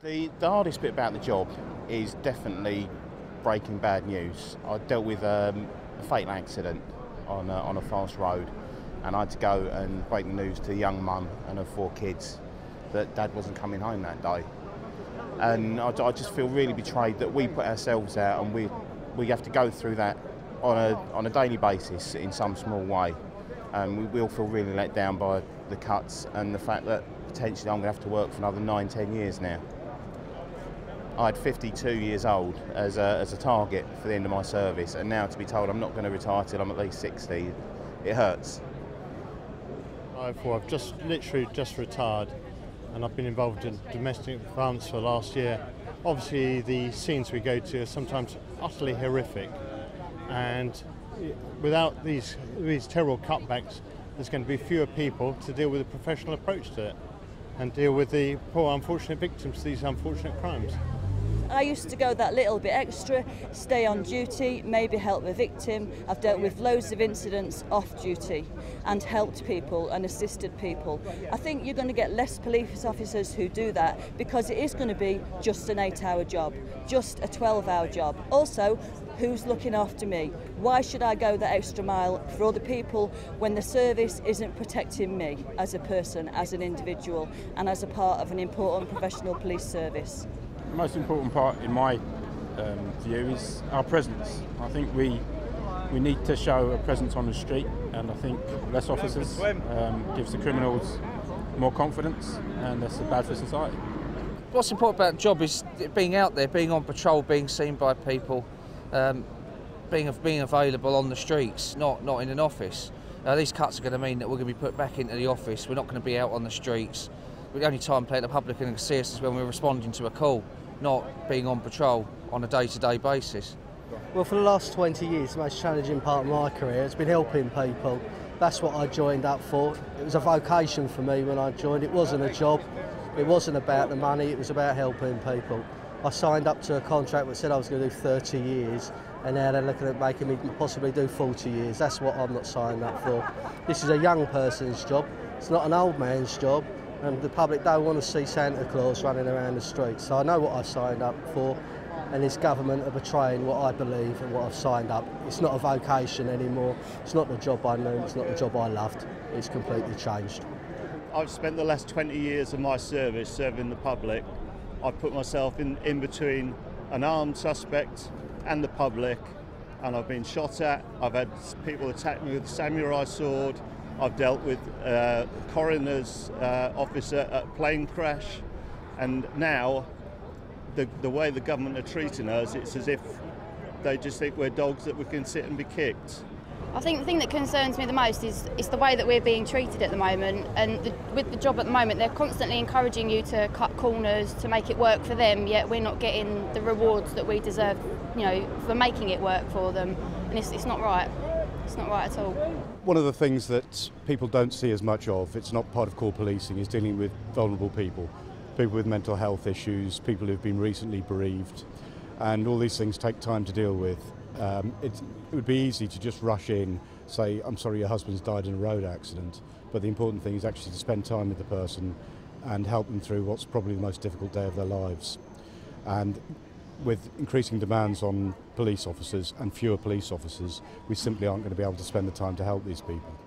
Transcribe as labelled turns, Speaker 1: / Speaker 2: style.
Speaker 1: The hardest bit about the job is definitely breaking bad news. I dealt with a fatal accident on a fast road, and I had to go and break the news to a young mum and her 4 kids that Dad wasn't coming home that day. And I just feel really betrayed that we put ourselves out and we have to go through that on a daily basis in some small way. And we all feel really let down by the cuts and the fact that potentially I'm going to have to work for another 9-10 years now. I had 52 years old as a target for the end of my service, and now to be told I'm not going to retire till I'm at least 60, it hurts.
Speaker 2: I've literally just retired, and I've been involved in domestic violence for the last year. Obviously the scenes we go to are sometimes utterly horrific, and without these terrible cutbacks there's going to be fewer people to deal with a professional approach to it and deal with the poor unfortunate victims to these unfortunate crimes.
Speaker 3: I used to go that little bit extra, stay on duty, maybe help the victim. I've dealt with loads of incidents off duty and helped people and assisted people. I think you're going to get less police officers who do that because it is going to be just an 8-hour job, just a 12-hour job. Also, who's looking after me? Why should I go that extra mile for other people when the service isn't protecting me as a person, as an individual, and as a part of an important professional police service?
Speaker 4: The most important part, in my view, is our presence. I think we need to show a presence on the street, and I think less officers gives the criminals more confidence, and that's bad for society.
Speaker 5: What's important about the job is being out there, being on patrol, being seen by people, being available on the streets, not in an office. These cuts are going to mean that we're going to be put back into the office. We're not going to be out on the streets. The only time the public can see us is when we're responding to a call, not being on patrol on a day-to-day basis.
Speaker 6: Well, for the last 20 years, the most challenging part of my career has been helping people. That's what I joined up for. It was a vocation for me when I joined. It wasn't a job. It wasn't about the money. It was about helping people. I signed up to a contract that said I was going to do 30 years, and now they're looking at making me possibly do 40 years. That's what I'm not signed up for. This is a young person's job. It's not an old man's job. And the public don't want to see Santa Claus running around the streets. So I know what I signed up for, and this government are betraying what I believe and what I've signed up. It's not a vocation anymore. It's not the job I knew. It's not the job I loved. It's completely changed.
Speaker 7: I've spent the last 20 years of my service serving the public. I've put myself in between an armed suspect and the public, and I've been shot at. I've had people attack me with a samurai sword. I've dealt with coroner's officer at a plane crash, and now the way the government are treating us, it's as if they just think we're dogs that we can sit and be kicked.
Speaker 8: I think the thing that concerns me the most is the way that we're being treated at the moment, and with the job at the moment they're constantly encouraging you to cut corners to make it work for them, yet we're not getting the rewards that we deserve, for making it work for them, and it's not right. It's not right at all.
Speaker 9: One of the things that people don't see as much of, it's not part of core policing, is dealing with vulnerable people. People with mental health issues, people who've been recently bereaved, and all these things take time to deal with. It would be easy to just rush in, say, I'm sorry your husband's died in a road accident, but the important thing is actually to spend time with the person and help them through what's probably the most difficult day of their lives. And with increasing demands on police officers and fewer police officers, we simply aren't going to be able to spend the time to help these people.